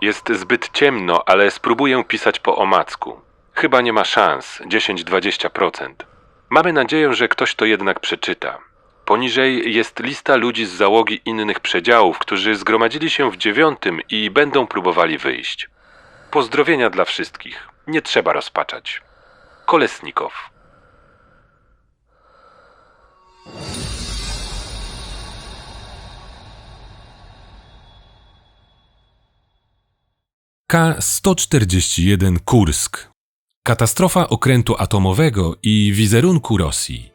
Jest zbyt ciemno, ale spróbuję pisać po omacku. Chyba nie ma szans, 10-20%. Mamy nadzieję, że ktoś to jednak przeczyta. Poniżej jest lista ludzi z załogi innych przedziałów, którzy zgromadzili się w 9 i będą próbowali wyjść. Pozdrowienia dla wszystkich. Nie trzeba rozpaczać. Kolesnikow. K-141 Kursk. Katastrofa okrętu atomowego i wizerunku Rosji.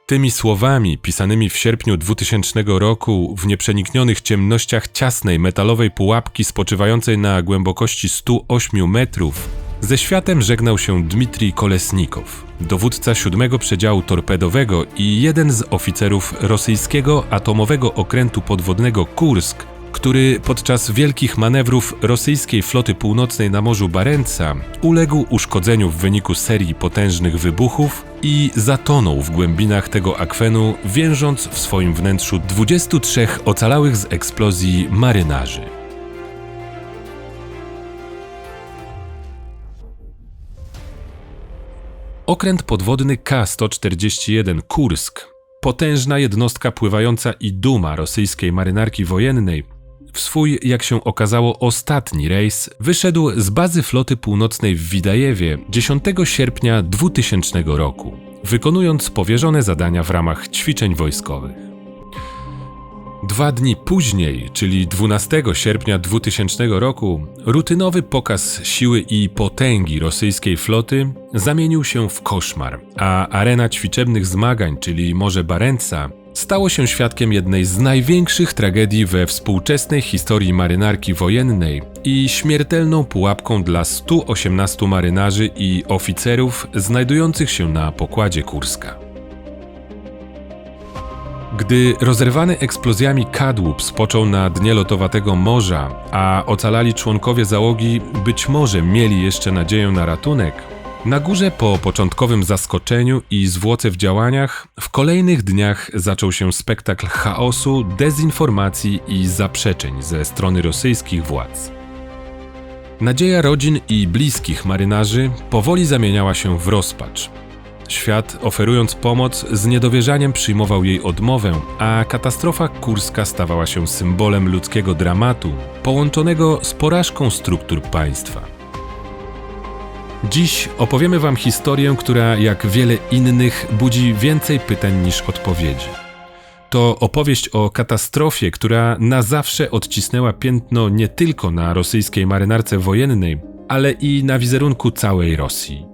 Tymi słowami, pisanymi w sierpniu 2000 roku w nieprzeniknionych ciemnościach ciasnej metalowej pułapki spoczywającej na głębokości 108 metrów, ze światem żegnał się Dmitrij Kolesnikow, dowódca 7 Przedziału Torpedowego i jeden z oficerów rosyjskiego atomowego okrętu podwodnego Kursk, który podczas wielkich manewrów rosyjskiej floty północnej na Morzu Barentsa uległ uszkodzeniu w wyniku serii potężnych wybuchów i zatonął w głębinach tego akwenu, więżąc w swoim wnętrzu 23 ocalałych z eksplozji marynarzy. Okręt podwodny K-141 Kursk, potężna jednostka pływająca i duma rosyjskiej marynarki wojennej, w swój, jak się okazało, ostatni rejs wyszedł z bazy floty północnej w Widajewie 10 sierpnia 2000 roku, wykonując powierzone zadania w ramach ćwiczeń wojskowych. 2 dni później, czyli 12 sierpnia 2000 roku, rutynowy pokaz siły i potęgi rosyjskiej floty zamienił się w koszmar, a arena ćwiczebnych zmagań, czyli Morze Barentsa, stało się świadkiem jednej z największych tragedii we współczesnej historii marynarki wojennej i śmiertelną pułapką dla 118 marynarzy i oficerów znajdujących się na pokładzie Kurska. Gdy rozerwany eksplozjami kadłub spoczął na dnie lotowatego morza, a ocalali członkowie załogi być może mieli jeszcze nadzieję na ratunek, na górze po początkowym zaskoczeniu i zwłoce w działaniach, w kolejnych dniach zaczął się spektakl chaosu, dezinformacji i zaprzeczeń ze strony rosyjskich władz. Nadzieja rodzin i bliskich marynarzy powoli zamieniała się w rozpacz. Świat, oferując pomoc, z niedowierzaniem przyjmował jej odmowę, a katastrofa kurska stawała się symbolem ludzkiego dramatu, połączonego z porażką struktur państwa. Dziś opowiemy Wam historię, która jak wiele innych budzi więcej pytań niż odpowiedzi. To opowieść o katastrofie, która na zawsze odcisnęła piętno nie tylko na rosyjskiej marynarce wojennej, ale i na wizerunku całej Rosji.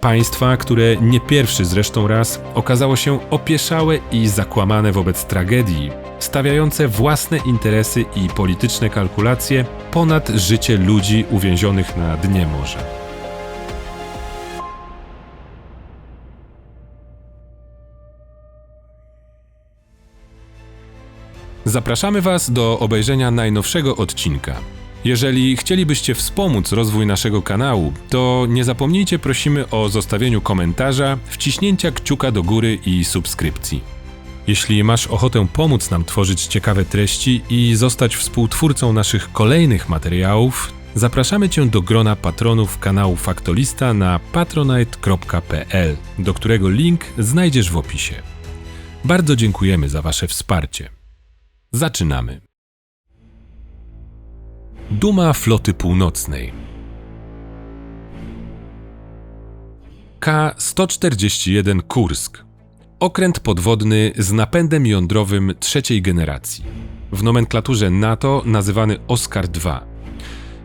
Państwa, które nie pierwszy zresztą raz okazało się opieszałe i zakłamane wobec tragedii, stawiające własne interesy i polityczne kalkulacje ponad życie ludzi uwięzionych na dnie morza. Zapraszamy Was do obejrzenia najnowszego odcinka. Jeżeli chcielibyście wspomóc rozwój naszego kanału, to nie zapomnijcie, prosimy o zostawieniu komentarza, wciśnięcia kciuka do góry i subskrypcji. Jeśli masz ochotę pomóc nam tworzyć ciekawe treści i zostać współtwórcą naszych kolejnych materiałów, zapraszamy Cię do grona patronów kanału Faktolista na patronite.pl, do którego link znajdziesz w opisie. Bardzo dziękujemy za Wasze wsparcie. Zaczynamy. Duma floty północnej. K-141 Kursk. Okręt podwodny z napędem jądrowym trzeciej generacji. W nomenklaturze NATO nazywany Oskar II.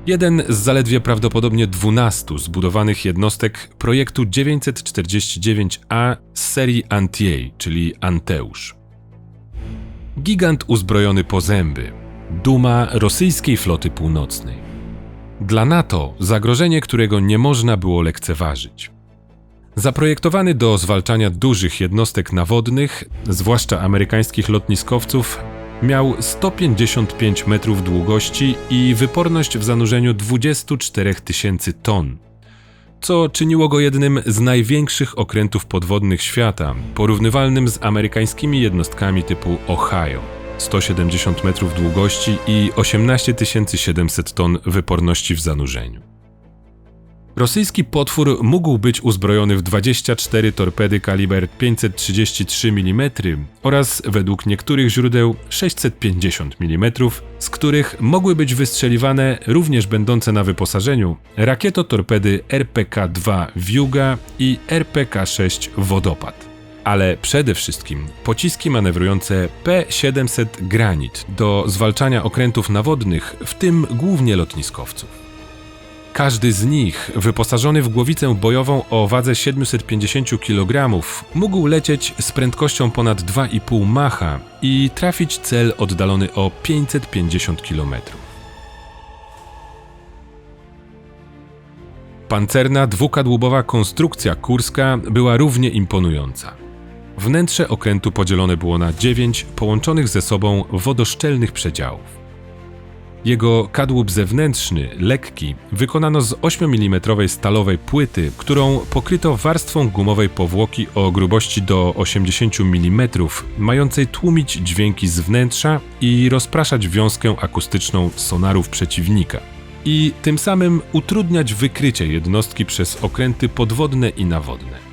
Jeden z zaledwie prawdopodobnie 12 zbudowanych jednostek projektu 949A z serii Antiej, czyli Anteusz. Gigant uzbrojony po zęby. Duma rosyjskiej floty północnej. Dla NATO zagrożenie, którego nie można było lekceważyć. Zaprojektowany do zwalczania dużych jednostek nawodnych, zwłaszcza amerykańskich lotniskowców, miał 155 metrów długości i wyporność w zanurzeniu 24 000 ton, co czyniło go jednym z największych okrętów podwodnych świata, porównywalnym z amerykańskimi jednostkami typu Ohio. 170 metrów długości i 18 700 ton wyporności w zanurzeniu. Rosyjski potwór mógł być uzbrojony w 24 torpedy kaliber 533 mm oraz według niektórych źródeł 650 mm, z których mogły być wystrzeliwane również będące na wyposażeniu rakietotorpedy RPK-2 Wiuga i RPK-6 Wodopad. Ale przede wszystkim pociski manewrujące P-700 Granit do zwalczania okrętów nawodnych, w tym głównie lotniskowców. Każdy z nich, wyposażony w głowicę bojową o wadze 750 kg, mógł lecieć z prędkością ponad 2,5 Macha i trafić cel oddalony o 550 km. Pancerna dwukadłubowa konstrukcja kurska była równie imponująca. Wnętrze okrętu podzielone było na 9 połączonych ze sobą wodoszczelnych przedziałów. Jego kadłub zewnętrzny, lekki, wykonano z 8 mm stalowej płyty, którą pokryto warstwą gumowej powłoki o grubości do 80 mm, mającej tłumić dźwięki z wnętrza i rozpraszać wiązkę akustyczną sonarów przeciwnika i tym samym utrudniać wykrycie jednostki przez okręty podwodne i nawodne.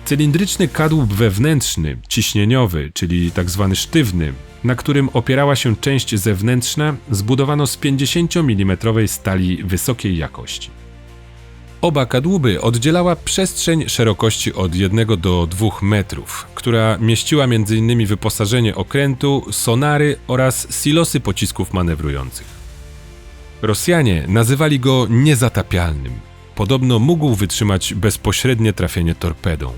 Cylindryczny kadłub wewnętrzny, ciśnieniowy, czyli tzw. sztywny, na którym opierała się część zewnętrzna, zbudowano z 50 mm stali wysokiej jakości. Oba kadłuby oddzielała przestrzeń szerokości od 1 do 2 metrów, która mieściła m.in. wyposażenie okrętu, sonary oraz silosy pocisków manewrujących. Rosjanie nazywali go niezatapialnym. Podobno mógł wytrzymać bezpośrednie trafienie torpedą.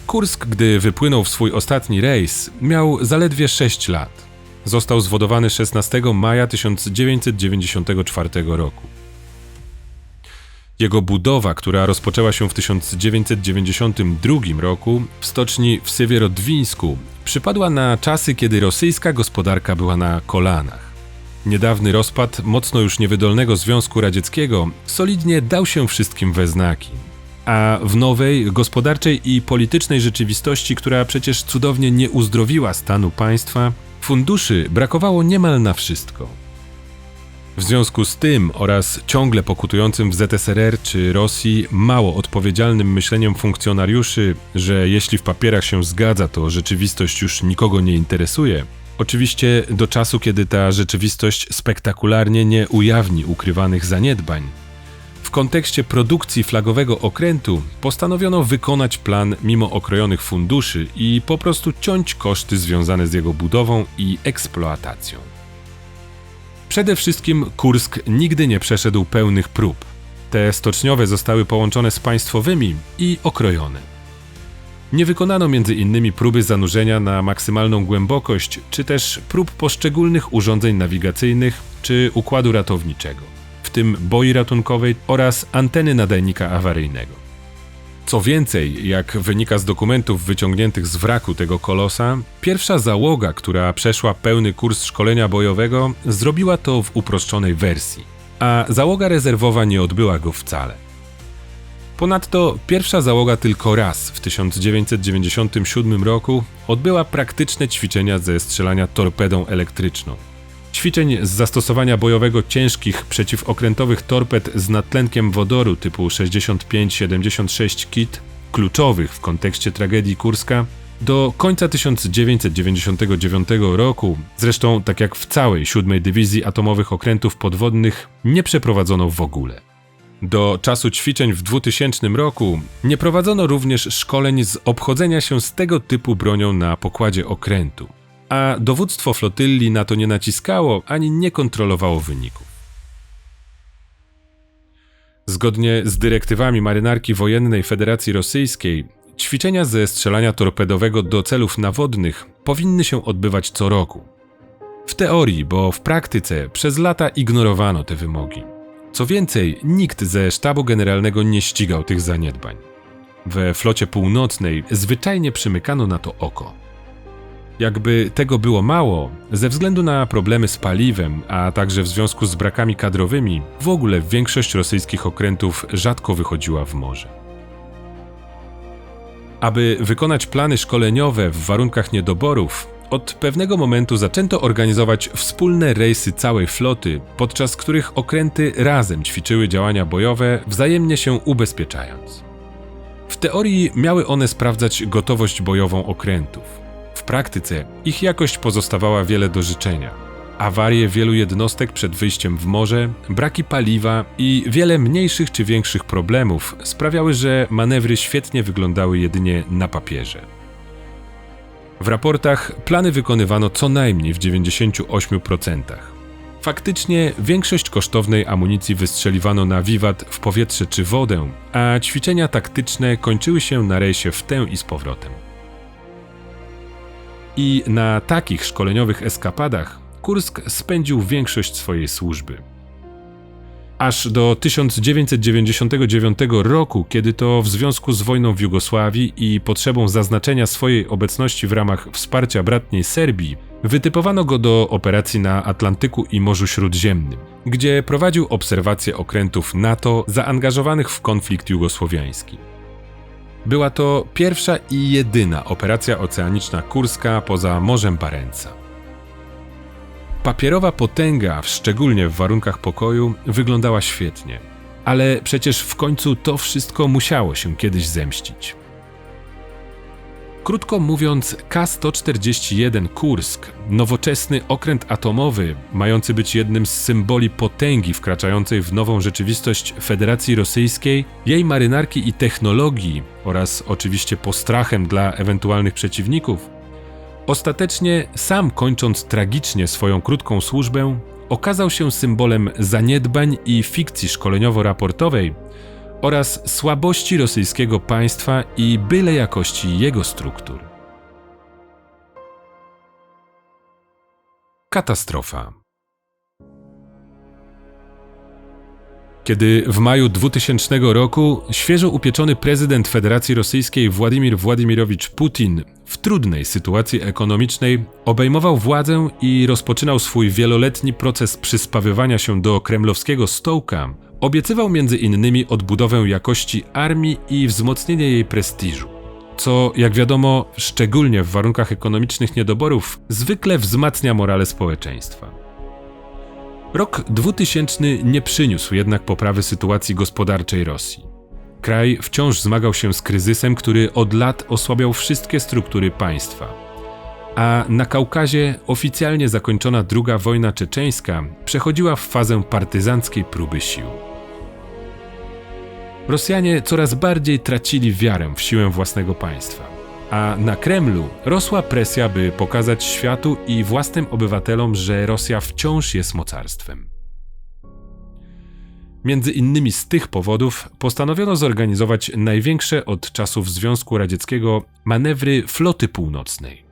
Kursk, gdy wypłynął w swój ostatni rejs, miał zaledwie 6 lat. Został zwodowany 16 maja 1994 roku. Jego budowa, która rozpoczęła się w 1992 roku w stoczni w Sywierodwińsku, przypadła na czasy, kiedy rosyjska gospodarka była na kolanach. Niedawny rozpad mocno już niewydolnego Związku Radzieckiego solidnie dał się wszystkim we znaki. A w nowej, gospodarczej i politycznej rzeczywistości, która przecież cudownie nie uzdrowiła stanu państwa, funduszy brakowało niemal na wszystko. W związku z tym oraz ciągle pokutującym w ZSRR czy Rosji mało odpowiedzialnym myśleniem funkcjonariuszy, że jeśli w papierach się zgadza, to rzeczywistość już nikogo nie interesuje, oczywiście do czasu, kiedy ta rzeczywistość spektakularnie nie ujawni ukrywanych zaniedbań, w kontekście produkcji flagowego okrętu postanowiono wykonać plan mimo okrojonych funduszy i po prostu ciąć koszty związane z jego budową i eksploatacją. Przede wszystkim Kursk nigdy nie przeszedł pełnych prób. Te stoczniowe zostały połączone z państwowymi i okrojone. Nie wykonano między innymi próby zanurzenia na maksymalną głębokość, czy też prób poszczególnych urządzeń nawigacyjnych czy układu ratowniczego, w tym boi ratunkowej oraz anteny nadajnika awaryjnego. Co więcej, jak wynika z dokumentów wyciągniętych z wraku tego kolosa, pierwsza załoga, która przeszła pełny kurs szkolenia bojowego, zrobiła to w uproszczonej wersji, a załoga rezerwowa nie odbyła go wcale. Ponadto pierwsza załoga tylko raz w 1997 roku odbyła praktyczne ćwiczenia ze strzelania torpedą elektryczną. Ćwiczeń z zastosowania bojowego ciężkich przeciwokrętowych torped z nadtlenkiem wodoru typu 65-76 KIT, kluczowych w kontekście tragedii Kurska, do końca 1999 roku, zresztą tak jak w całej 7. Dywizji Atomowych Okrętów Podwodnych, nie przeprowadzono w ogóle. Do czasu ćwiczeń w 2000 roku nie prowadzono również szkoleń z obchodzenia się z tego typu bronią na pokładzie okrętu, a dowództwo flotylli na to nie naciskało ani nie kontrolowało wyników. Zgodnie z dyrektywami Marynarki Wojennej Federacji Rosyjskiej, ćwiczenia ze strzelania torpedowego do celów nawodnych powinny się odbywać co roku. W teorii, bo w praktyce przez lata ignorowano te wymogi. Co więcej, nikt ze sztabu generalnego nie ścigał tych zaniedbań. We flocie północnej zwyczajnie przymykano na to oko. Jakby tego było mało, ze względu na problemy z paliwem, a także w związku z brakami kadrowymi, w ogóle większość rosyjskich okrętów rzadko wychodziła w morze. Aby wykonać plany szkoleniowe w warunkach niedoborów, od pewnego momentu zaczęto organizować wspólne rejsy całej floty, podczas których okręty razem ćwiczyły działania bojowe, wzajemnie się ubezpieczając. W teorii miały one sprawdzać gotowość bojową okrętów. W praktyce ich jakość pozostawała wiele do życzenia. Awarie wielu jednostek przed wyjściem w morze, braki paliwa i wiele mniejszych czy większych problemów sprawiały, że manewry świetnie wyglądały jedynie na papierze. W raportach plany wykonywano co najmniej w 98%. Faktycznie większość kosztownej amunicji wystrzeliwano na wiwat w powietrze czy wodę, a ćwiczenia taktyczne kończyły się na rejsie w tę i z powrotem. I na takich szkoleniowych eskapadach Kursk spędził większość swojej służby. Aż do 1999 roku, kiedy to w związku z wojną w Jugosławii i potrzebą zaznaczenia swojej obecności w ramach wsparcia bratniej Serbii, wytypowano go do operacji na Atlantyku i Morzu Śródziemnym, gdzie prowadził obserwacje okrętów NATO zaangażowanych w konflikt jugosłowiański. Była to pierwsza i jedyna operacja oceaniczna Kurska poza Morzem Barentsa. Papierowa potęga, szczególnie w warunkach pokoju, wyglądała świetnie. Ale przecież w końcu to wszystko musiało się kiedyś zemścić. Krótko mówiąc, K-141 Kursk, nowoczesny okręt atomowy, mający być jednym z symboli potęgi wkraczającej w nową rzeczywistość Federacji Rosyjskiej, jej marynarki i technologii oraz oczywiście postrachem dla ewentualnych przeciwników, ostatecznie, sam kończąc tragicznie swoją krótką służbę, okazał się symbolem zaniedbań i fikcji szkoleniowo-raportowej oraz słabości rosyjskiego państwa i byle jakości jego struktur. Katastrofa. Kiedy w maju 2000 roku świeżo upieczony prezydent Federacji Rosyjskiej Władimir Władimirowicz Putin w trudnej sytuacji ekonomicznej obejmował władzę i rozpoczynał swój wieloletni proces przyspawywania się do kremlowskiego stołka, obiecywał między innymi odbudowę jakości armii i wzmocnienie jej prestiżu, co, jak wiadomo, szczególnie w warunkach ekonomicznych niedoborów, zwykle wzmacnia morale społeczeństwa. Rok 2000 nie przyniósł jednak poprawy sytuacji gospodarczej Rosji. Kraj wciąż zmagał się z kryzysem, który od lat osłabiał wszystkie struktury państwa. A na Kaukazie oficjalnie zakończona II wojna czeczeńska przechodziła w fazę partyzanckiej próby sił. Rosjanie coraz bardziej tracili wiarę w siłę własnego państwa. A na Kremlu rosła presja, by pokazać światu i własnym obywatelom, że Rosja wciąż jest mocarstwem. Między innymi z tych powodów postanowiono zorganizować największe od czasów Związku Radzieckiego manewry Floty Północnej.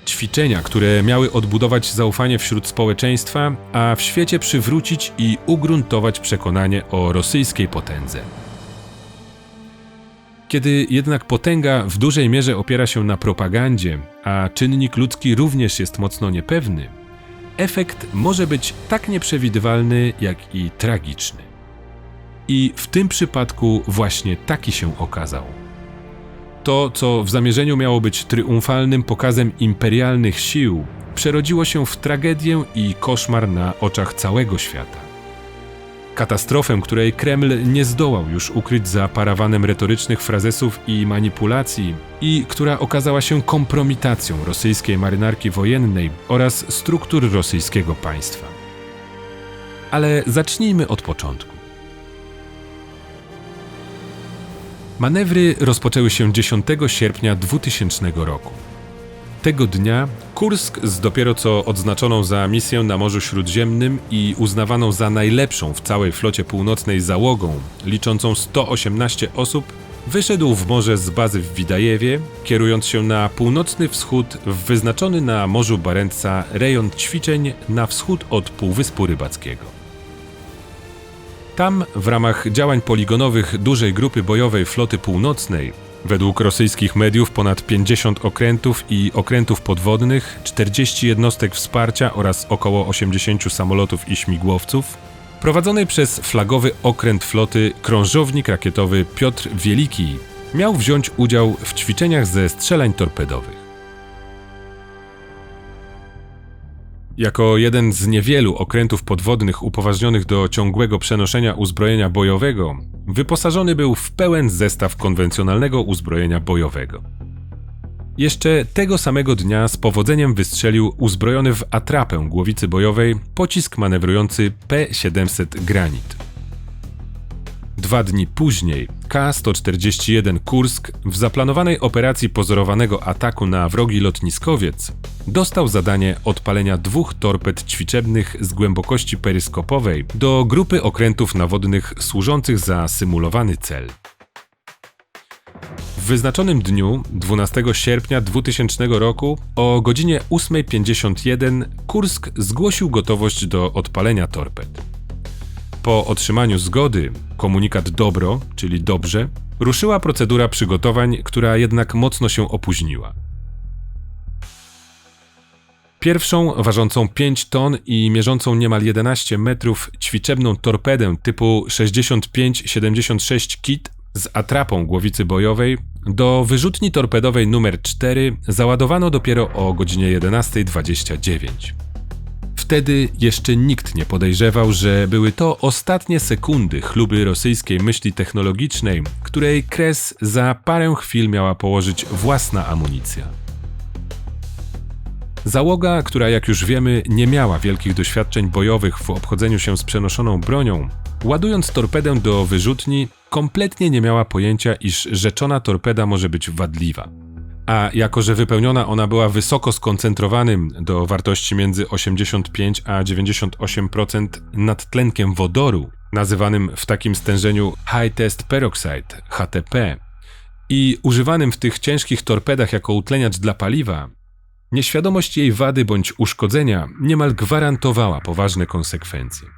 Ćwiczenia, które miały odbudować zaufanie wśród społeczeństwa, a w świecie przywrócić i ugruntować przekonanie o rosyjskiej potędze. Kiedy jednak potęga w dużej mierze opiera się na propagandzie, a czynnik ludzki również jest mocno niepewny, efekt może być tak nieprzewidywalny, jak i tragiczny. I w tym przypadku właśnie taki się okazał. To, co w zamierzeniu miało być triumfalnym pokazem imperialnych sił, przerodziło się w tragedię i koszmar na oczach całego świata. Katastrofę, której Kreml nie zdołał już ukryć za parawanem retorycznych frazesów i manipulacji i która okazała się kompromitacją rosyjskiej marynarki wojennej oraz struktur rosyjskiego państwa. Ale zacznijmy od początku. Manewry rozpoczęły się 10 sierpnia 2000 roku. Tego dnia Kursk z dopiero co odznaczoną za misję na Morzu Śródziemnym i uznawaną za najlepszą w całej flocie północnej załogą, liczącą 118 osób, wyszedł w morze z bazy w Widajewie, kierując się na północny wschód w wyznaczony na Morzu Barentsa rejon ćwiczeń na wschód od Półwyspu Rybackiego. Tam, w ramach działań poligonowych dużej grupy bojowej Floty Północnej, według rosyjskich mediów ponad 50 okrętów i okrętów podwodnych, 40 jednostek wsparcia oraz około 80 samolotów i śmigłowców, prowadzonej przez flagowy okręt floty krążownik rakietowy Piotr Wieliki, miał wziąć udział w ćwiczeniach ze strzelań torpedowych. Jako jeden z niewielu okrętów podwodnych upoważnionych do ciągłego przenoszenia uzbrojenia bojowego, wyposażony był w pełen zestaw konwencjonalnego uzbrojenia bojowego. Jeszcze tego samego dnia z powodzeniem wystrzelił uzbrojony w atrapę głowicy bojowej pocisk manewrujący P-700 Granit. 2 dni później K-141 Kursk w zaplanowanej operacji pozorowanego ataku na wrogi lotniskowiec dostał zadanie odpalenia 2 torped ćwiczebnych z głębokości peryskopowej do grupy okrętów nawodnych służących za symulowany cel. W wyznaczonym dniu, 12 sierpnia 2000 roku, o godzinie 8:51 Kursk zgłosił gotowość do odpalenia torped. Po otrzymaniu zgody, komunikat dobro, czyli dobrze, ruszyła procedura przygotowań, która jednak mocno się opóźniła. Pierwszą, ważącą 5 ton i mierzącą niemal 11 metrów ćwiczebną torpedę typu 65-76 KIT z atrapą głowicy bojowej do wyrzutni torpedowej nr 4 załadowano dopiero o godzinie 11:29. Wtedy jeszcze nikt nie podejrzewał, że były to ostatnie sekundy chluby rosyjskiej myśli technologicznej, której kres za parę chwil miała położyć własna amunicja. Załoga, która jak już wiemy nie miała wielkich doświadczeń bojowych w obchodzeniu się z przenoszoną bronią, ładując torpedę do wyrzutni, kompletnie nie miała pojęcia, iż rzeczona torpeda może być wadliwa. A jako że wypełniona ona była wysoko skoncentrowanym do wartości między 85 a 98% nadtlenkiem wodoru, nazywanym w takim stężeniu High Test Peroxide, HTP, i używanym w tych ciężkich torpedach jako utleniacz dla paliwa, nieświadomość jej wady bądź uszkodzenia niemal gwarantowała poważne konsekwencje.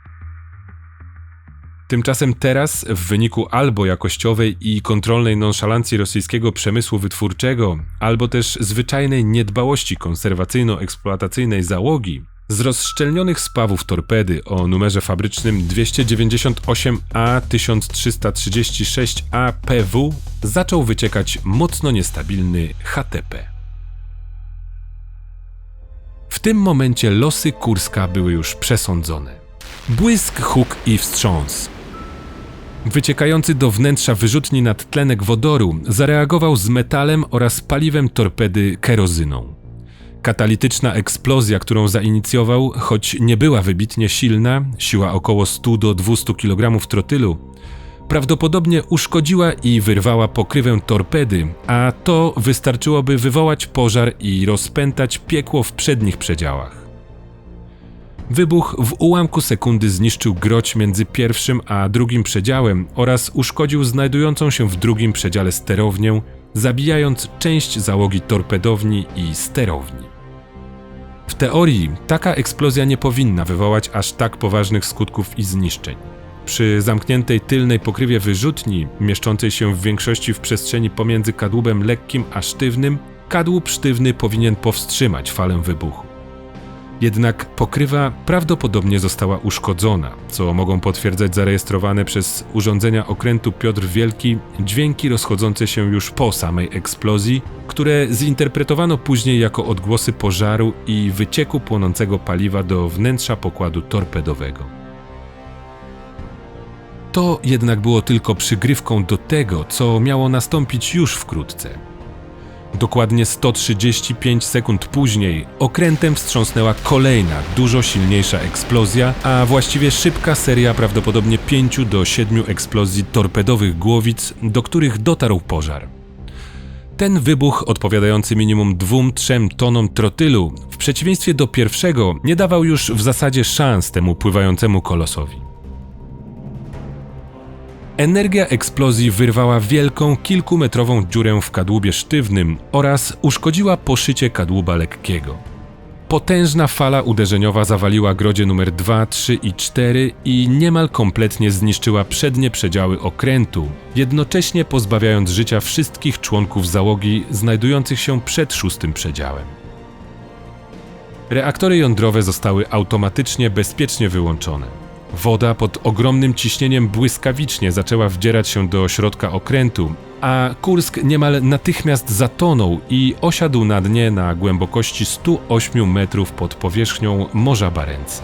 Tymczasem teraz, w wyniku albo jakościowej i kontrolnej nonszalancji rosyjskiego przemysłu wytwórczego, albo też zwyczajnej niedbałości konserwacyjno-eksploatacyjnej załogi, z rozszczelnionych spawów torpedy o numerze fabrycznym 298A1336APW zaczął wyciekać mocno niestabilny HTP. W tym momencie losy Kurska były już przesądzone. Błysk, huk i wstrząs. Wyciekający do wnętrza wyrzutni nadtlenek wodoru zareagował z metalem oraz paliwem torpedy kerozyną. Katalityczna eksplozja, którą zainicjował, choć nie była wybitnie silna, siła około 100 do 200 kg trotylu, prawdopodobnie uszkodziła i wyrwała pokrywę torpedy, a to wystarczyłoby wywołać pożar i rozpętać piekło w przednich przedziałach. Wybuch w ułamku sekundy zniszczył groć między pierwszym a drugim przedziałem oraz uszkodził znajdującą się w drugim przedziale sterownię, zabijając część załogi torpedowni i sterowni. W teorii taka eksplozja nie powinna wywołać aż tak poważnych skutków i zniszczeń. Przy zamkniętej tylnej pokrywie wyrzutni, mieszczącej się w większości w przestrzeni pomiędzy kadłubem lekkim a sztywnym, kadłub sztywny powinien powstrzymać falę wybuchu. Jednak pokrywa prawdopodobnie została uszkodzona, co mogą potwierdzać zarejestrowane przez urządzenia okrętu Piotr Wielki dźwięki rozchodzące się już po samej eksplozji, które zinterpretowano później jako odgłosy pożaru i wycieku płonącego paliwa do wnętrza pokładu torpedowego. To jednak było tylko przygrywką do tego, co miało nastąpić już wkrótce. Dokładnie 135 sekund później okrętem wstrząsnęła kolejna, dużo silniejsza eksplozja, a właściwie szybka seria prawdopodobnie 5 do 7 eksplozji torpedowych głowic, do których dotarł pożar. Ten wybuch, odpowiadający minimum 2-3 tonom trotylu, w przeciwieństwie do pierwszego, nie dawał już w zasadzie szans temu pływającemu kolosowi. Energia eksplozji wyrwała wielką, kilkumetrową dziurę w kadłubie sztywnym oraz uszkodziła poszycie kadłuba lekkiego. Potężna fala uderzeniowa zawaliła grodzie numer 2, 3 i 4 i niemal kompletnie zniszczyła przednie przedziały okrętu, jednocześnie pozbawiając życia wszystkich członków załogi znajdujących się przed 6. przedziałem. Reaktory jądrowe zostały automatycznie bezpiecznie wyłączone. Woda pod ogromnym ciśnieniem błyskawicznie zaczęła wdzierać się do środka okrętu, a Kursk niemal natychmiast zatonął i osiadł na dnie na głębokości 108 metrów pod powierzchnią Morza Barentsa.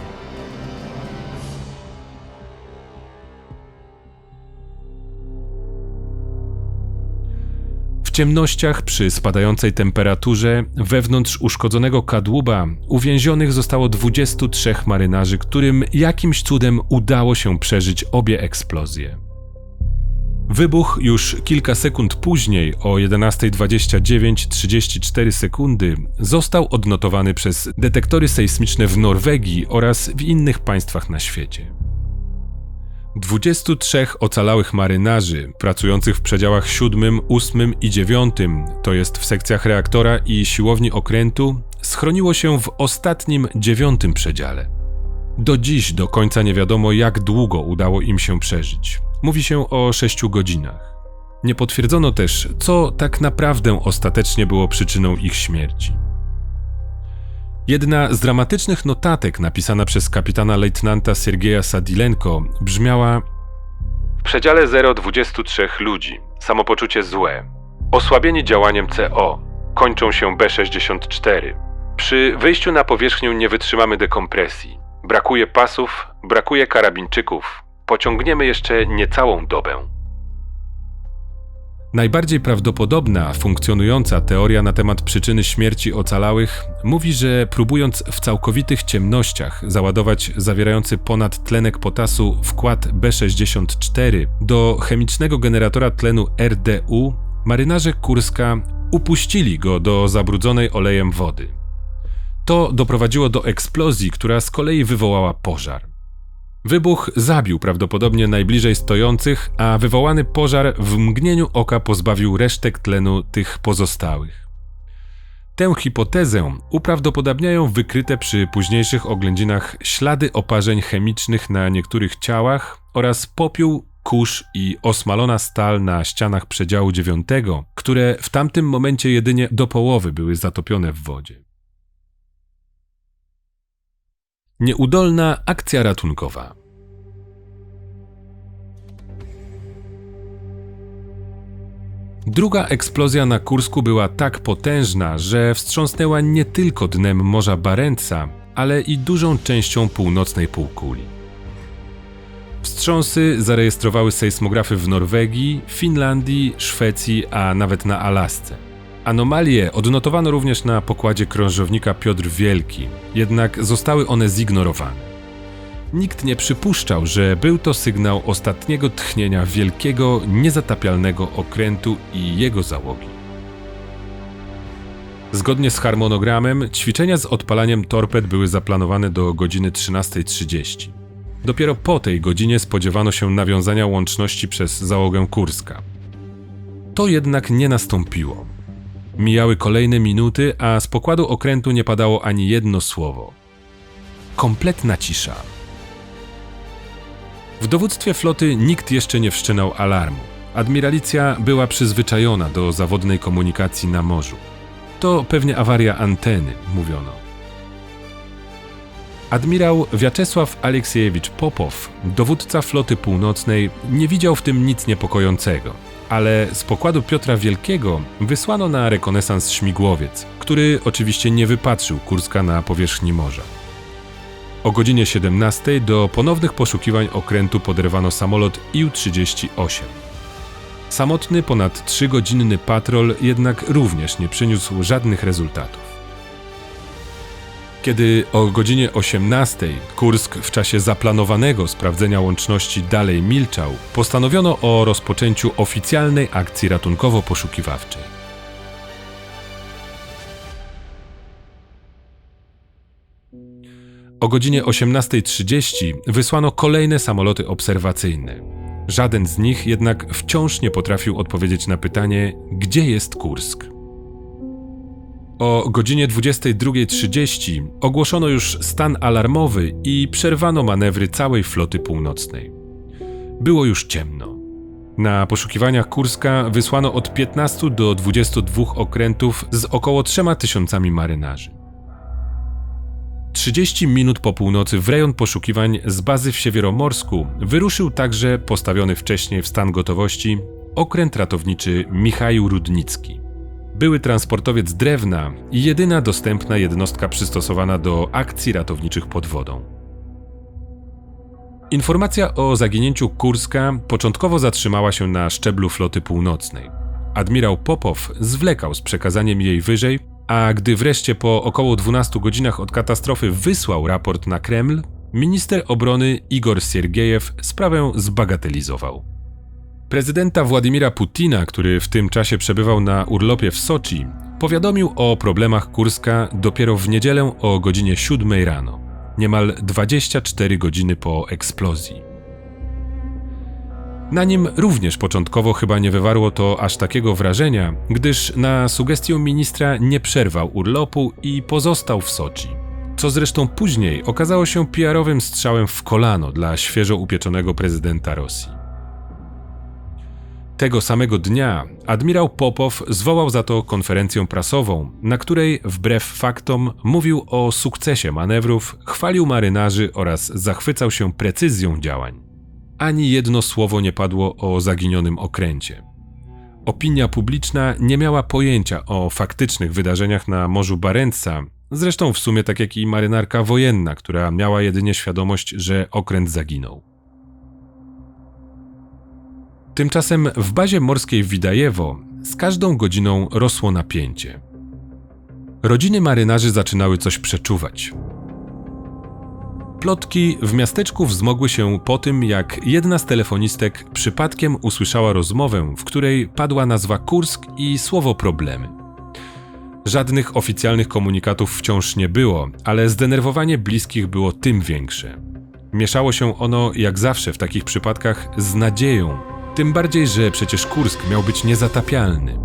W ciemnościach przy spadającej temperaturze wewnątrz uszkodzonego kadłuba uwięzionych zostało 23 marynarzy, którym jakimś cudem udało się przeżyć obie eksplozje. Wybuch już kilka sekund później, o 11:29:34 sekundy, został odnotowany przez detektory sejsmiczne w Norwegii oraz w innych państwach na świecie. 23 ocalałych marynarzy, pracujących w przedziałach 7, 8 i 9, to jest w sekcjach reaktora i siłowni okrętu, schroniło się w ostatnim 9 przedziale. Do dziś do końca nie wiadomo, jak długo udało im się przeżyć. Mówi się o 6 godzinach. Nie potwierdzono też, co tak naprawdę ostatecznie było przyczyną ich śmierci. Jedna z dramatycznych notatek napisana przez kapitana lejtnanta Sergeja Sadilenko brzmiała: w przedziale 0,23 ludzi, samopoczucie złe, osłabieni działaniem CO, kończą się B64. Przy wyjściu na powierzchnię nie wytrzymamy dekompresji, brakuje pasów, brakuje karabinczyków, pociągniemy jeszcze niecałą dobę. Najbardziej prawdopodobna, funkcjonująca teoria na temat przyczyny śmierci ocalałych mówi, że próbując w całkowitych ciemnościach załadować zawierający ponadtlenek potasu wkład B64 do chemicznego generatora tlenu RDU, marynarze Kurska upuścili go do zabrudzonej olejem wody. To doprowadziło do eksplozji, która z kolei wywołała pożar. Wybuch zabił prawdopodobnie najbliżej stojących, a wywołany pożar w mgnieniu oka pozbawił resztek tlenu tych pozostałych. Tę hipotezę uprawdopodobniają wykryte przy późniejszych oględzinach ślady oparzeń chemicznych na niektórych ciałach oraz popiół, kurz i osmalona stal na ścianach przedziału 9, które w tamtym momencie jedynie do połowy były zatopione w wodzie. Nieudolna akcja ratunkowa. Druga eksplozja na Kursku była tak potężna, że wstrząsnęła nie tylko dnem Morza Barentsa, ale i dużą częścią północnej półkuli. Wstrząsy zarejestrowały sejsmografy w Norwegii, Finlandii, Szwecji, a nawet na Alasce. Anomalie odnotowano również na pokładzie krążownika Piotr Wielki, jednak zostały one zignorowane. Nikt nie przypuszczał, że był to sygnał ostatniego tchnienia wielkiego, niezatapialnego okrętu i jego załogi. Zgodnie z harmonogramem, ćwiczenia z odpalaniem torped były zaplanowane do godziny 13:30. Dopiero po tej godzinie spodziewano się nawiązania łączności przez załogę Kurska. To jednak nie nastąpiło. Mijały kolejne minuty, a z pokładu okrętu nie padało ani jedno słowo. Kompletna cisza. W dowództwie floty nikt jeszcze nie wszczynał alarmu. Admiralicja była przyzwyczajona do zawodnej komunikacji na morzu. To pewnie awaria anteny, mówiono. Admirał Wiaczesław Aleksiejewicz Popow, dowódca floty północnej, nie widział w tym nic niepokojącego, ale z pokładu Piotra Wielkiego wysłano na rekonesans śmigłowiec, który oczywiście nie wypatrzył Kurska na powierzchni morza. O godzinie 17 do ponownych poszukiwań okrętu poderwano samolot Ił-38. Samotny, ponad 3-godzinny patrol jednak również nie przyniósł żadnych rezultatów. Kiedy o godzinie 18 Kursk w czasie zaplanowanego sprawdzenia łączności dalej milczał, postanowiono o rozpoczęciu oficjalnej akcji ratunkowo-poszukiwawczej. O godzinie 18:30 wysłano kolejne samoloty obserwacyjne. Żaden z nich jednak wciąż nie potrafił odpowiedzieć na pytanie, gdzie jest Kursk. O godzinie 22:30 ogłoszono już stan alarmowy i przerwano manewry całej floty północnej. Było już ciemno. Na poszukiwaniach Kurska wysłano od 15 do 22 okrętów z około 3000 marynarzy. 30 minut po północy w rejon poszukiwań z bazy w Siewieromorsku wyruszył także postawiony wcześniej w stan gotowości okręt ratowniczy Michał Rudnicki. Były transportowiec drewna i jedyna dostępna jednostka przystosowana do akcji ratowniczych pod wodą. Informacja o zaginięciu Kurska początkowo zatrzymała się na szczeblu floty północnej. Admirał Popow zwlekał z przekazaniem jej wyżej, a gdy wreszcie po około 12 godzinach od katastrofy wysłał raport na Kreml, minister obrony Igor Siergiejew sprawę zbagatelizował. Prezydenta Władimira Putina, który w tym czasie przebywał na urlopie w Soczi, powiadomił o problemach Kurska dopiero w niedzielę o godzinie 7 rano, niemal 24 godziny po eksplozji. Na nim również początkowo chyba nie wywarło to aż takiego wrażenia, gdyż na sugestię ministra nie przerwał urlopu i pozostał w Soczi, co zresztą później okazało się PR-owym strzałem w kolano dla świeżo upieczonego prezydenta Rosji. Tego samego dnia admirał Popow zwołał za to konferencję prasową, na której wbrew faktom mówił o sukcesie manewrów, chwalił marynarzy oraz zachwycał się precyzją działań. Ani jedno słowo nie padło o zaginionym okręcie. Opinia publiczna nie miała pojęcia o faktycznych wydarzeniach na Morzu Barentsa, zresztą w sumie tak jak i marynarka wojenna, która miała jedynie świadomość, że okręt zaginął. Tymczasem w bazie morskiej w Widajewo z każdą godziną rosło napięcie. Rodziny marynarzy zaczynały coś przeczuwać. Plotki w miasteczku wzmogły się po tym, jak jedna z telefonistek przypadkiem usłyszała rozmowę, w której padła nazwa Kursk i słowo problemy. Żadnych oficjalnych komunikatów wciąż nie było, ale zdenerwowanie bliskich było tym większe. Mieszało się ono, jak zawsze w takich przypadkach, z nadzieją, tym bardziej, że przecież Kursk miał być niezatapialny.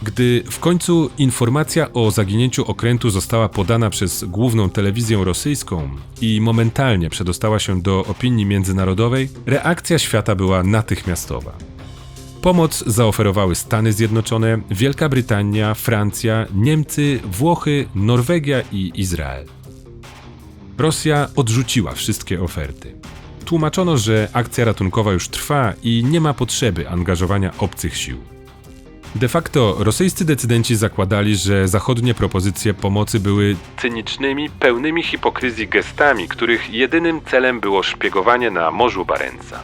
Gdy w końcu informacja o zaginięciu okrętu została podana przez główną telewizję rosyjską i momentalnie przedostała się do opinii międzynarodowej, reakcja świata była natychmiastowa. Pomoc zaoferowały Stany Zjednoczone, Wielka Brytania, Francja, Niemcy, Włochy, Norwegia i Izrael. Rosja odrzuciła wszystkie oferty. Tłumaczono, że akcja ratunkowa już trwa i nie ma potrzeby angażowania obcych sił. De facto rosyjscy decydenci zakładali, że zachodnie propozycje pomocy były cynicznymi, pełnymi hipokryzji gestami, których jedynym celem było szpiegowanie na Morzu Barentsa.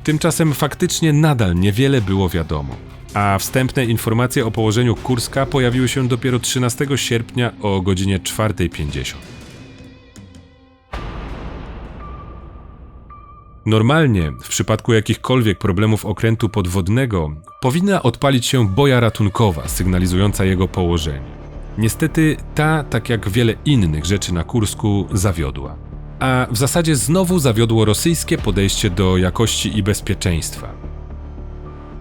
Tymczasem faktycznie nadal niewiele było wiadomo, a wstępne informacje o położeniu Kurska pojawiły się dopiero 13 sierpnia o godzinie 4:50. Normalnie, w przypadku jakichkolwiek problemów okrętu podwodnego, powinna odpalić się boja ratunkowa sygnalizująca jego położenie. Niestety ta, tak jak wiele innych rzeczy na Kursku, zawiodła. A w zasadzie znowu zawiodło rosyjskie podejście do jakości i bezpieczeństwa.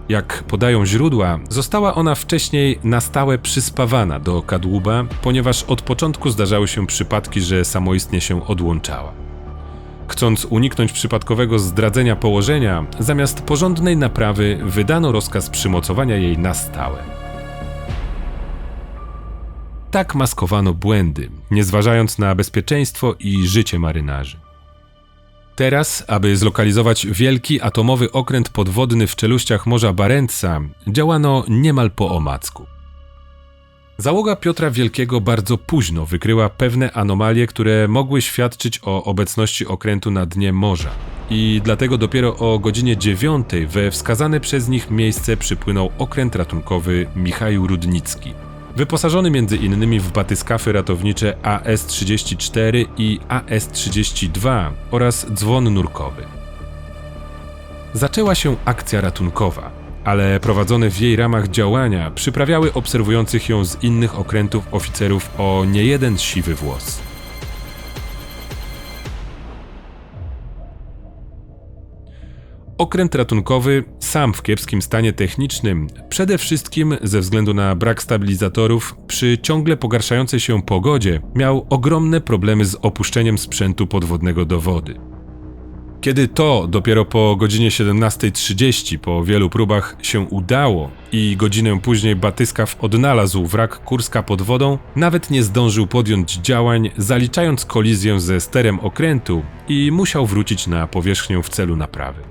Jak podają źródła, została ona wcześniej na stałe przyspawana do kadłuba, ponieważ od początku zdarzały się przypadki, że samoistnie się odłączała. Chcąc uniknąć przypadkowego zdradzenia położenia, zamiast porządnej naprawy wydano rozkaz przymocowania jej na stałe. Tak maskowano błędy, nie zważając na bezpieczeństwo i życie marynarzy. Teraz, aby zlokalizować wielki atomowy okręt podwodny w czeluściach Morza Barentsa, działano niemal po omacku. Załoga Piotra Wielkiego bardzo późno wykryła pewne anomalie, które mogły świadczyć o obecności okrętu na dnie morza. I dlatego dopiero o godzinie 9 we wskazane przez nich miejsce przypłynął okręt ratunkowy Michał Rudnicki, wyposażony m.in. w batyskafy ratownicze AS-34 i AS-32 oraz dzwon nurkowy. Zaczęła się akcja ratunkowa, ale prowadzone w jej ramach działania przyprawiały obserwujących ją z innych okrętów oficerów o niejeden siwy włos. Okręt ratunkowy, sam w kiepskim stanie technicznym, przede wszystkim ze względu na brak stabilizatorów, przy ciągle pogarszającej się pogodzie, miał ogromne problemy z opuszczeniem sprzętu podwodnego do wody. Kiedy to dopiero po godzinie 17:30 po wielu próbach się udało i godzinę później batyskaw odnalazł wrak Kurska pod wodą, nawet nie zdążył podjąć działań, zaliczając kolizję ze sterem okrętu i musiał wrócić na powierzchnię w celu naprawy.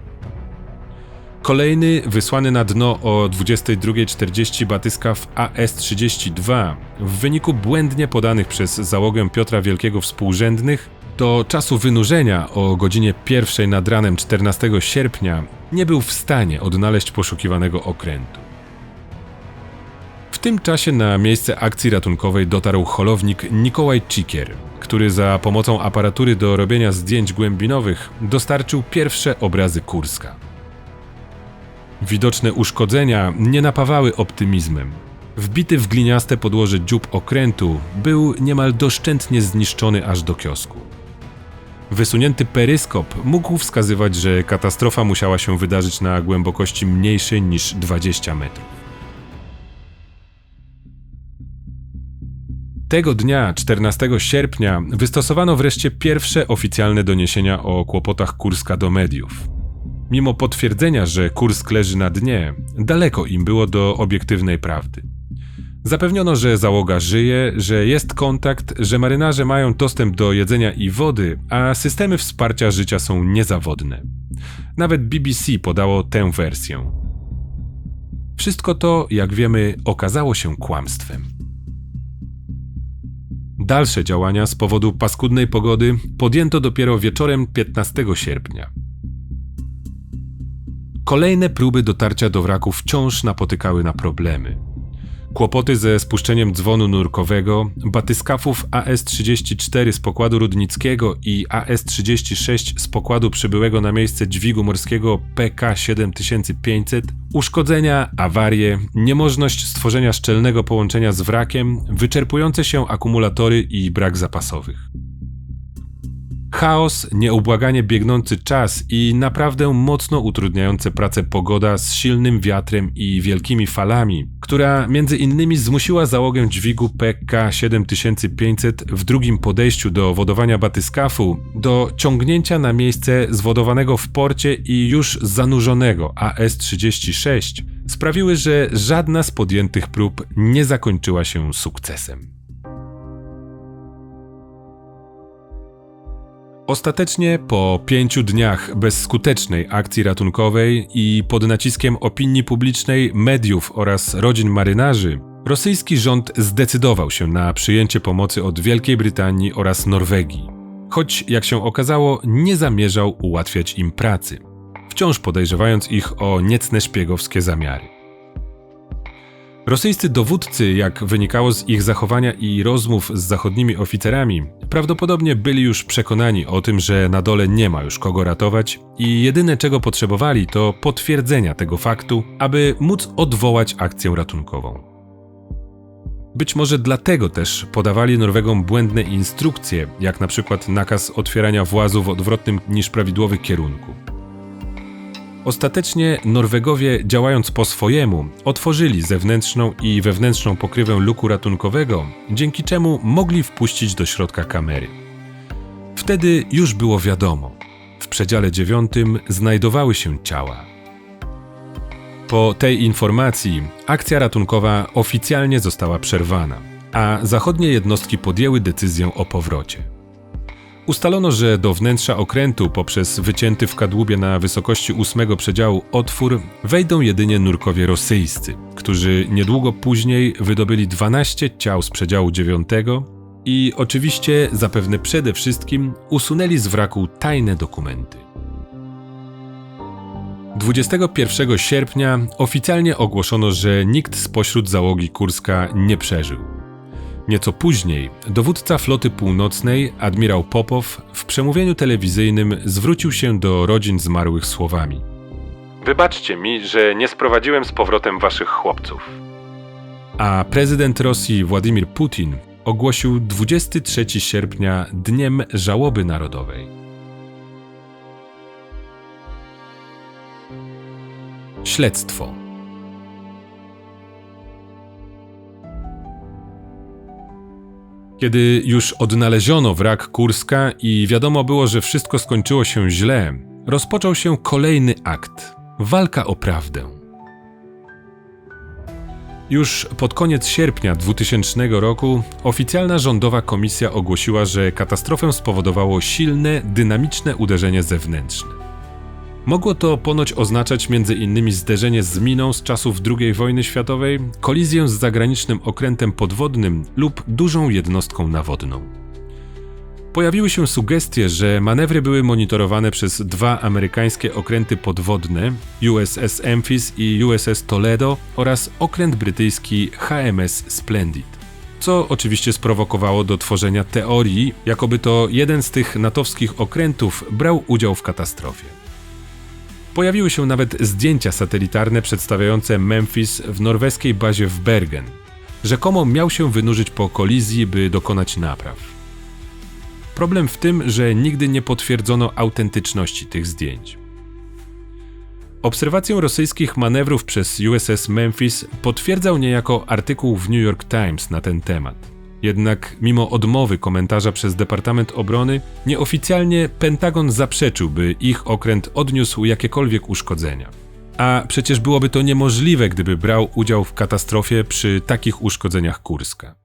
Kolejny, wysłany na dno o 22:40 batyskaw AS-32 w wyniku błędnie podanych przez załogę Piotra Wielkiego współrzędnych, do czasu wynurzenia o godzinie 1:00 nad ranem 14 sierpnia nie był w stanie odnaleźć poszukiwanego okrętu. W tym czasie na miejsce akcji ratunkowej dotarł holownik Nikołaj Cikier, który za pomocą aparatury do robienia zdjęć głębinowych dostarczył pierwsze obrazy Kurska. Widoczne uszkodzenia nie napawały optymizmem. Wbity w gliniaste podłoże dziób okrętu był niemal doszczętnie zniszczony aż do kiosku. Wysunięty peryskop mógł wskazywać, że katastrofa musiała się wydarzyć na głębokości mniejszej niż 20 metrów. Tego dnia, 14 sierpnia, wystosowano wreszcie pierwsze oficjalne doniesienia o kłopotach Kurska do mediów. Mimo potwierdzenia, że Kursk leży na dnie, daleko im było do obiektywnej prawdy. Zapewniono, że załoga żyje, że jest kontakt, że marynarze mają dostęp do jedzenia i wody, a systemy wsparcia życia są niezawodne. Nawet BBC podało tę wersję. Wszystko to, jak wiemy, okazało się kłamstwem. Dalsze działania z powodu paskudnej pogody podjęto dopiero wieczorem 15 sierpnia. Kolejne próby dotarcia do wraku wciąż napotykały na problemy. Kłopoty ze spuszczeniem dzwonu nurkowego, batyskafów AS-34 z pokładu Rudnickiego i AS-36 z pokładu przybyłego na miejsce dźwigu morskiego PK-7500, uszkodzenia, awarie, niemożność stworzenia szczelnego połączenia z wrakiem, wyczerpujące się akumulatory i brak zapasowych. Chaos, nieubłaganie biegnący czas i naprawdę mocno utrudniające pracę pogoda z silnym wiatrem i wielkimi falami, która między innymi zmusiła załogę dźwigu PK-7500 w drugim podejściu do wodowania batyskafu do ciągnięcia na miejsce zwodowanego w porcie i już zanurzonego AS-36, sprawiły, że żadna z podjętych prób nie zakończyła się sukcesem. Ostatecznie po 5 dniach bezskutecznej akcji ratunkowej i pod naciskiem opinii publicznej, mediów oraz rodzin marynarzy, rosyjski rząd zdecydował się na przyjęcie pomocy od Wielkiej Brytanii oraz Norwegii, choć jak się okazało nie zamierzał ułatwiać im pracy, wciąż podejrzewając ich o niecne szpiegowskie zamiary. Rosyjscy dowódcy, jak wynikało z ich zachowania i rozmów z zachodnimi oficerami, prawdopodobnie byli już przekonani o tym, że na dole nie ma już kogo ratować i jedyne czego potrzebowali to potwierdzenia tego faktu, aby móc odwołać akcję ratunkową. Być może dlatego też podawali Norwegom błędne instrukcje, jak na przykład nakaz otwierania włazu w odwrotnym niż prawidłowy kierunku. Ostatecznie Norwegowie, działając po swojemu, otworzyli zewnętrzną i wewnętrzną pokrywę luku ratunkowego, dzięki czemu mogli wpuścić do środka kamery. Wtedy już było wiadomo, w przedziale 9 znajdowały się ciała. Po tej informacji akcja ratunkowa oficjalnie została przerwana, a zachodnie jednostki podjęły decyzję o powrocie. Ustalono, że do wnętrza okrętu poprzez wycięty w kadłubie na wysokości 8 przedziału otwór wejdą jedynie nurkowie rosyjscy, którzy niedługo później wydobyli 12 ciał z przedziału 9 i oczywiście, zapewne przede wszystkim, usunęli z wraku tajne dokumenty. 21 sierpnia oficjalnie ogłoszono, że nikt spośród załogi Kurska nie przeżył. Nieco później dowódca floty północnej, admirał Popow, w przemówieniu telewizyjnym zwrócił się do rodzin zmarłych słowami: Wybaczcie mi, że nie sprowadziłem z powrotem waszych chłopców. A prezydent Rosji Władimir Putin ogłosił 23 sierpnia Dniem Żałoby Narodowej. Śledztwo. Kiedy już odnaleziono wrak Kurska i wiadomo było, że wszystko skończyło się źle, rozpoczął się kolejny akt – walka o prawdę. Już pod koniec sierpnia 2000 roku oficjalna rządowa komisja ogłosiła, że katastrofę spowodowało silne, dynamiczne uderzenie zewnętrzne. Mogło to ponoć oznaczać m.in. zderzenie z miną z czasów II wojny światowej, kolizję z zagranicznym okrętem podwodnym lub dużą jednostką nawodną. Pojawiły się sugestie, że manewry były monitorowane przez dwa amerykańskie okręty podwodne USS Memphis i USS Toledo oraz okręt brytyjski HMS Splendid, co oczywiście sprowokowało do tworzenia teorii, jakoby to jeden z tych natowskich okrętów brał udział w katastrofie. Pojawiły się nawet zdjęcia satelitarne przedstawiające Memphis w norweskiej bazie w Bergen. Rzekomo miał się wynurzyć po kolizji, by dokonać napraw. Problem w tym, że nigdy nie potwierdzono autentyczności tych zdjęć. Obserwację rosyjskich manewrów przez USS Memphis potwierdzał niejako artykuł w New York Times na ten temat. Jednak mimo odmowy komentarza przez Departament Obrony, nieoficjalnie Pentagon zaprzeczył, by ich okręt odniósł jakiekolwiek uszkodzenia. A przecież byłoby to niemożliwe, gdyby brał udział w katastrofie przy takich uszkodzeniach Kurska.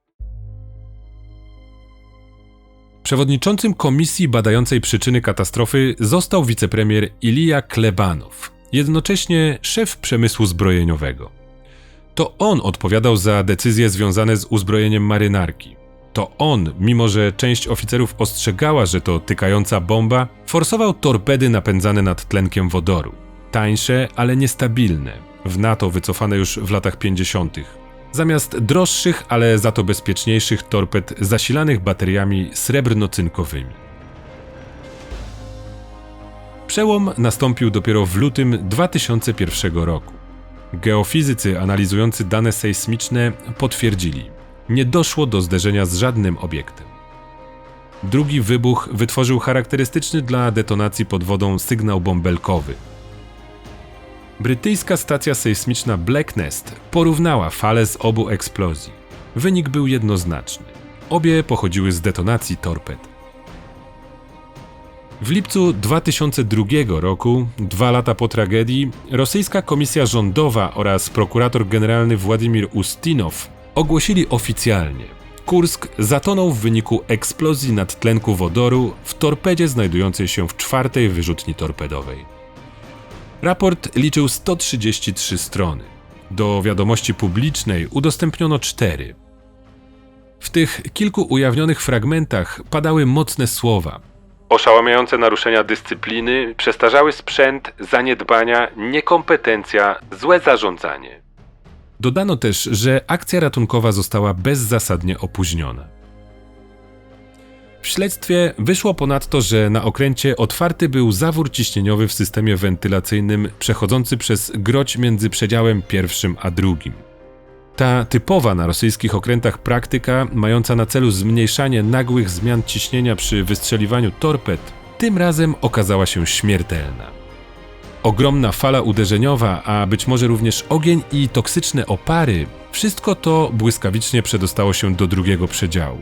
Przewodniczącym komisji badającej przyczyny katastrofy został wicepremier Ilija Klebanow, jednocześnie szef przemysłu zbrojeniowego. To on odpowiadał za decyzje związane z uzbrojeniem marynarki. To on, mimo że część oficerów ostrzegała, że to tykająca bomba, forsował torpedy napędzane nadtlenkiem wodoru. Tańsze, ale niestabilne, w NATO wycofane już w latach 50. Zamiast droższych, ale za to bezpieczniejszych torped zasilanych bateriami srebrno-cynkowymi. Przełom nastąpił dopiero w lutym 2001 roku. Geofizycy analizujący dane sejsmiczne potwierdzili, nie doszło do zderzenia z żadnym obiektem. Drugi wybuch wytworzył charakterystyczny dla detonacji pod wodą sygnał bąbelkowy. Brytyjska stacja sejsmiczna Black Nest porównała fale z obu eksplozji. Wynik był jednoznaczny. Obie pochodziły z detonacji torped. W lipcu 2002 roku, 2 lata po tragedii, rosyjska komisja rządowa oraz prokurator generalny Władimir Ustinow ogłosili oficjalnie: Kursk zatonął w wyniku eksplozji nadtlenku wodoru w torpedzie znajdującej się w 4. wyrzutni torpedowej. Raport liczył 133 strony. Do wiadomości publicznej udostępniono 4. W tych kilku ujawnionych fragmentach padały mocne słowa. Oszałamiające naruszenia dyscypliny, przestarzały sprzęt, zaniedbania, niekompetencja, złe zarządzanie. Dodano też, że akcja ratunkowa została bezzasadnie opóźniona. W śledztwie wyszło ponadto, że na okręcie otwarty był zawór ciśnieniowy w systemie wentylacyjnym przechodzący przez groć między przedziałem pierwszym a drugim. Ta typowa na rosyjskich okrętach praktyka, mająca na celu zmniejszanie nagłych zmian ciśnienia przy wystrzeliwaniu torped, tym razem okazała się śmiertelna. Ogromna fala uderzeniowa, a być może również ogień i toksyczne opary, wszystko to błyskawicznie przedostało się do drugiego przedziału.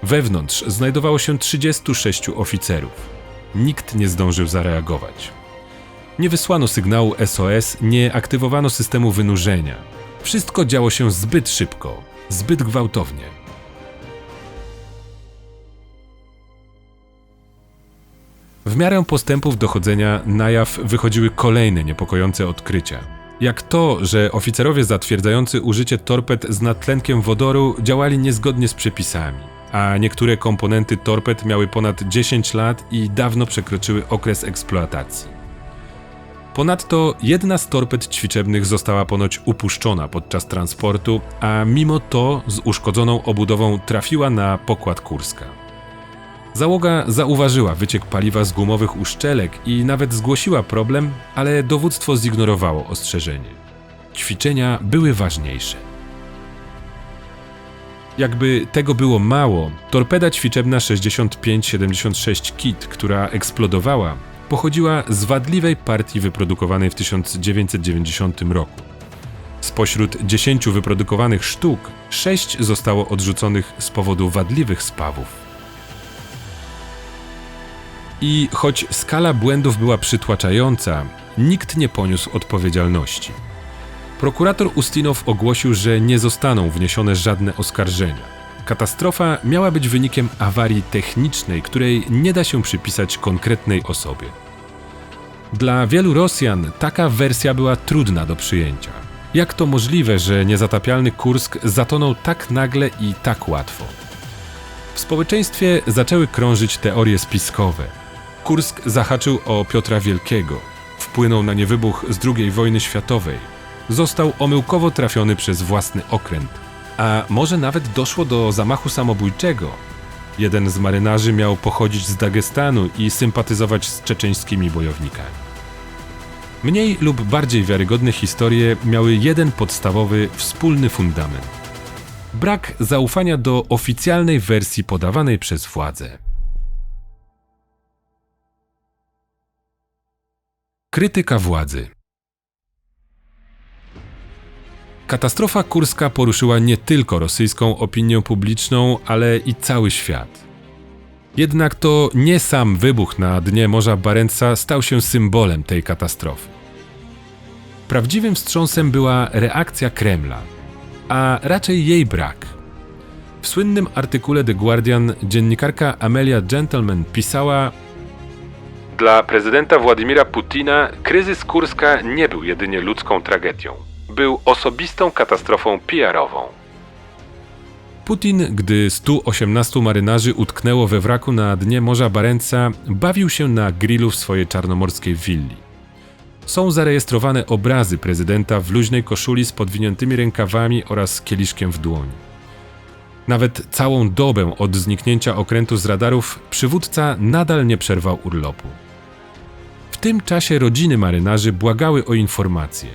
Wewnątrz znajdowało się 36 oficerów. Nikt nie zdążył zareagować. Nie wysłano sygnału SOS, nie aktywowano systemu wynurzenia. Wszystko działo się zbyt szybko, zbyt gwałtownie. W miarę postępów dochodzenia na jaw wychodziły kolejne niepokojące odkrycia. Jak to, że oficerowie zatwierdzający użycie torped z nadtlenkiem wodoru działali niezgodnie z przepisami, a niektóre komponenty torped miały ponad 10 lat i dawno przekroczyły okres eksploatacji. Ponadto jedna z torped ćwiczebnych została ponoć upuszczona podczas transportu, a mimo to z uszkodzoną obudową trafiła na pokład Kurska. Załoga zauważyła wyciek paliwa z gumowych uszczelek i nawet zgłosiła problem, ale dowództwo zignorowało ostrzeżenie. Ćwiczenia były ważniejsze. Jakby tego było mało, torpeda ćwiczebna 65-76 Kit, która eksplodowała, pochodziła z wadliwej partii wyprodukowanej w 1990 roku. Spośród 10 wyprodukowanych sztuk, 6 zostało odrzuconych z powodu wadliwych spawów. I choć skala błędów była przytłaczająca, nikt nie poniósł odpowiedzialności. Prokurator Ustinow ogłosił, że nie zostaną wniesione żadne oskarżenia. Katastrofa miała być wynikiem awarii technicznej, której nie da się przypisać konkretnej osobie. Dla wielu Rosjan taka wersja była trudna do przyjęcia. Jak to możliwe, że niezatapialny Kursk zatonął tak nagle i tak łatwo? W społeczeństwie zaczęły krążyć teorie spiskowe. Kursk zahaczył o Piotra Wielkiego, wpłynął na niewybuch z II wojny światowej, został omyłkowo trafiony przez własny okręt, a może nawet doszło do zamachu samobójczego. Jeden z marynarzy miał pochodzić z Dagestanu i sympatyzować z czeczeńskimi bojownikami. Mniej lub bardziej wiarygodne historie miały jeden podstawowy, wspólny fundament. Brak zaufania do oficjalnej wersji podawanej przez władze. Krytyka władzy. Katastrofa kurska poruszyła nie tylko rosyjską opinię publiczną, ale i cały świat. Jednak to nie sam wybuch na dnie Morza Barentsa stał się symbolem tej katastrofy. Prawdziwym wstrząsem była reakcja Kremla, a raczej jej brak. W słynnym artykule The Guardian dziennikarka Amelia Gentleman pisała: Dla prezydenta Władimira Putina kryzys Kurska nie był jedynie ludzką tragedią. Był osobistą katastrofą PR-ową. Putin, gdy 118 marynarzy utknęło we wraku na dnie Morza Barentsa, bawił się na grillu w swojej czarnomorskiej willi. Są zarejestrowane obrazy prezydenta w luźnej koszuli z podwiniętymi rękawami oraz kieliszkiem w dłoni. Nawet całą dobę od zniknięcia okrętu z radarów przywódca nadal nie przerwał urlopu. W tym czasie rodziny marynarzy błagały o informacje.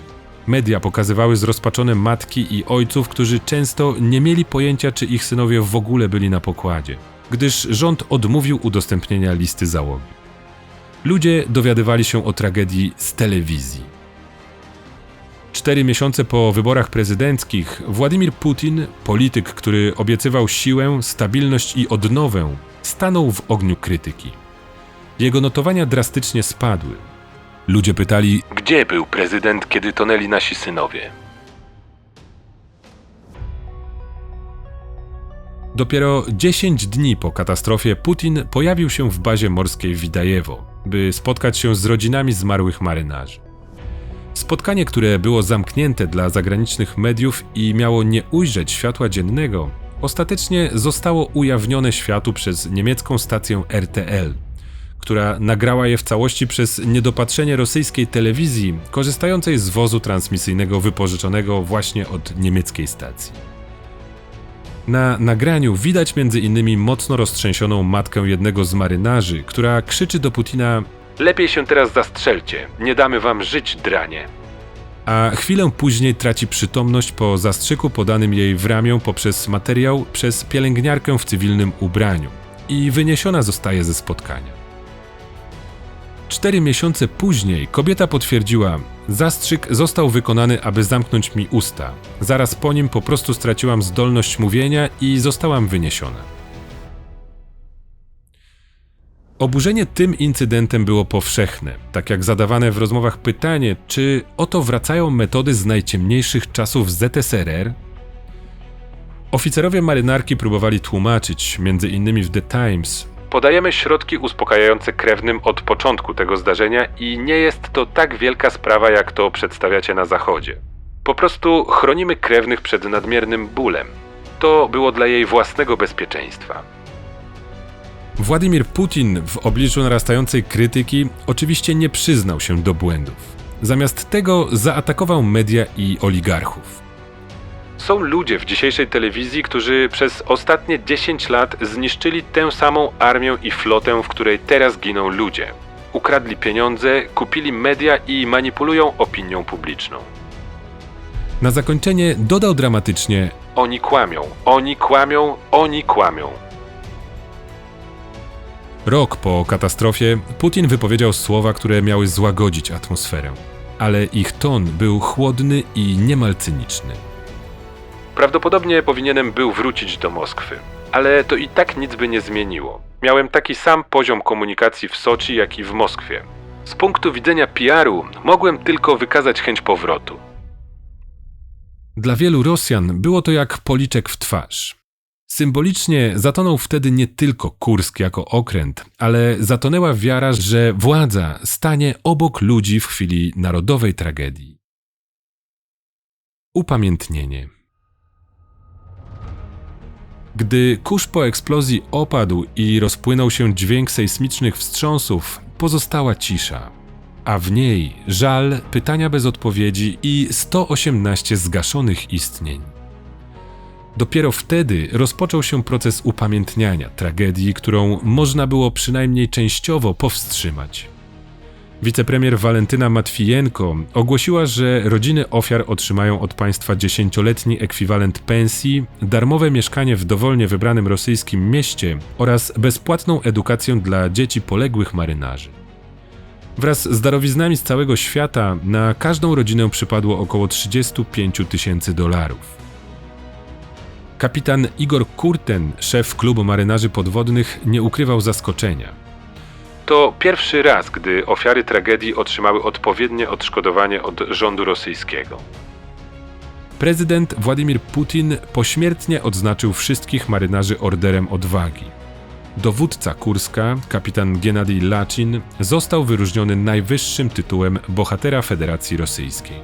Media pokazywały zrozpaczone matki i ojców, którzy często nie mieli pojęcia, czy ich synowie w ogóle byli na pokładzie, gdyż rząd odmówił udostępnienia listy załogi. Ludzie dowiadywali się o tragedii z telewizji. 4 miesiące po wyborach prezydenckich Władimir Putin, polityk, który obiecywał siłę, stabilność i odnowę, stanął w ogniu krytyki. Jego notowania drastycznie spadły. Ludzie pytali, Gdzie był prezydent, kiedy tonęli nasi synowie? Dopiero 10 dni po katastrofie Putin pojawił się w bazie morskiej Widajewo, by spotkać się z rodzinami zmarłych marynarzy. Spotkanie, które było zamknięte dla zagranicznych mediów i miało nie ujrzeć światła dziennego, ostatecznie zostało ujawnione światu przez niemiecką stację RTL, która nagrała je w całości przez niedopatrzenie rosyjskiej telewizji korzystającej z wozu transmisyjnego wypożyczonego właśnie od niemieckiej stacji. Na nagraniu widać m.in. mocno roztrzęsioną matkę jednego z marynarzy, która krzyczy do Putina: Lepiej się teraz zastrzelcie, nie damy wam żyć, dranie. a chwilę później traci przytomność po zastrzyku podanym jej w ramię poprzez materiał przez pielęgniarkę w cywilnym ubraniu i wyniesiona zostaje ze spotkania. 4 miesiące później kobieta potwierdziła: zastrzyk został wykonany, aby zamknąć mi usta. Zaraz po nim po prostu straciłam zdolność mówienia i zostałam wyniesiona. Oburzenie tym incydentem było powszechne, tak jak zadawane w rozmowach pytanie, czy oto wracają metody z najciemniejszych czasów ZSRR? Oficerowie marynarki próbowali tłumaczyć, m.in. w The Times: Podajemy środki uspokajające krewnym od początku tego zdarzenia i nie jest to tak wielka sprawa, jak to przedstawiacie na Zachodzie. Po prostu chronimy krewnych przed nadmiernym bólem. To było dla jej własnego bezpieczeństwa. Władimir Putin w obliczu narastającej krytyki oczywiście nie przyznał się do błędów. Zamiast tego zaatakował media i oligarchów. Są ludzie w dzisiejszej telewizji, którzy przez ostatnie 10 lat zniszczyli tę samą armię i flotę, w której teraz giną ludzie. Ukradli pieniądze, kupili media i manipulują opinią publiczną. Na zakończenie dodał dramatycznie: Oni kłamią, oni kłamią, oni kłamią. Rok po katastrofie Putin wypowiedział słowa, które miały złagodzić atmosferę, ale ich ton był chłodny i niemal cyniczny. Prawdopodobnie powinienem był wrócić do Moskwy, ale to i tak nic by nie zmieniło. Miałem taki sam poziom komunikacji w Soczi, jak i w Moskwie. Z punktu widzenia PR-u mogłem tylko wykazać chęć powrotu. Dla wielu Rosjan było to jak policzek w twarz. Symbolicznie zatonął wtedy nie tylko Kursk jako okręt, ale zatonęła wiara, że władza stanie obok ludzi w chwili narodowej tragedii. Upamiętnienie. Gdy kurz po eksplozji opadł i rozpłynął się dźwięk sejsmicznych wstrząsów, pozostała cisza, a w niej żal, pytania bez odpowiedzi i 118 zgaszonych istnień. Dopiero wtedy rozpoczął się proces upamiętniania tragedii, którą można było przynajmniej częściowo powstrzymać. Wicepremier Walentyna Matwijenko ogłosiła, że rodziny ofiar otrzymają od państwa 10-letni ekwiwalent pensji, darmowe mieszkanie w dowolnie wybranym rosyjskim mieście oraz bezpłatną edukację dla dzieci poległych marynarzy. Wraz z darowiznami z całego świata na każdą rodzinę przypadło około $35,000. Kapitan Igor Kurten, szef klubu marynarzy podwodnych, nie ukrywał zaskoczenia. To pierwszy raz, gdy ofiary tragedii otrzymały odpowiednie odszkodowanie od rządu rosyjskiego. Prezydent Władimir Putin pośmiertnie odznaczył wszystkich marynarzy Orderem Odwagi. Dowódca Kurska, kapitan Gennadij Lachin, został wyróżniony najwyższym tytułem Bohatera Federacji Rosyjskiej.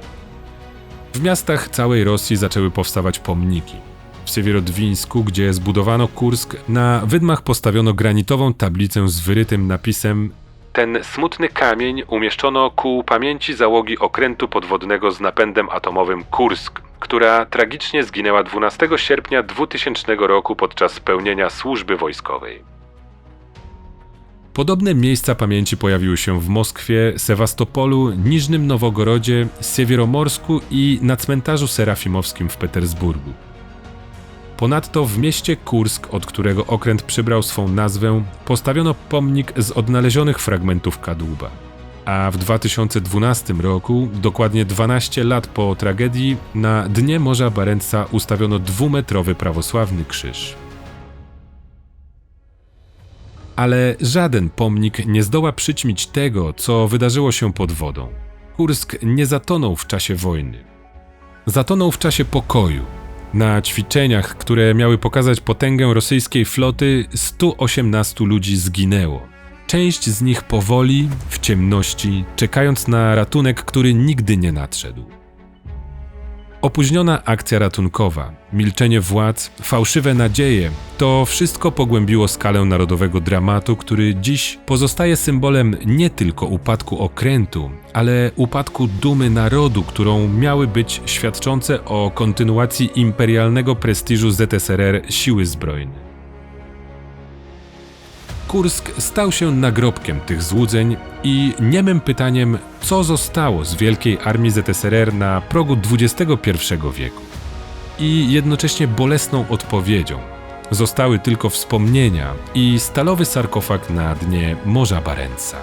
W miastach całej Rosji zaczęły powstawać pomniki. W Siewierodwińsku, gdzie zbudowano Kursk, na wydmach postawiono granitową tablicę z wyrytym napisem: Ten smutny kamień umieszczono ku pamięci załogi okrętu podwodnego z napędem atomowym Kursk, która tragicznie zginęła 12 sierpnia 2000 roku podczas pełnienia służby wojskowej. Podobne miejsca pamięci pojawiły się w Moskwie, Sewastopolu, Niżnym Nowogorodzie, Siewieromorsku i na cmentarzu serafimowskim w Petersburgu. Ponadto w mieście Kursk, od którego okręt przybrał swą nazwę, postawiono pomnik z odnalezionych fragmentów kadłuba. A w 2012 roku, dokładnie 12 lat po tragedii, na dnie Morza Barentsa ustawiono 2-metrowy prawosławny krzyż. Ale żaden pomnik nie zdoła przyćmić tego, co wydarzyło się pod wodą. Kursk nie zatonął w czasie wojny. Zatonął w czasie pokoju. Na ćwiczeniach, które miały pokazać potęgę rosyjskiej floty, 118 ludzi zginęło. Część z nich powoli, w ciemności, czekając na ratunek, który nigdy nie nadszedł. Opóźniona akcja ratunkowa, milczenie władz, fałszywe nadzieje – to wszystko pogłębiło skalę narodowego dramatu, który dziś pozostaje symbolem nie tylko upadku okrętu, ale upadku dumy narodu, którą miały być świadczące o kontynuacji imperialnego prestiżu ZSRR siły zbrojne. Kursk stał się nagrobkiem tych złudzeń i niemym pytaniem, co zostało z wielkiej armii ZSRR na progu XXI wieku. I jednocześnie bolesną odpowiedzią. Zostały tylko wspomnienia i stalowy sarkofag na dnie Morza Barentsa.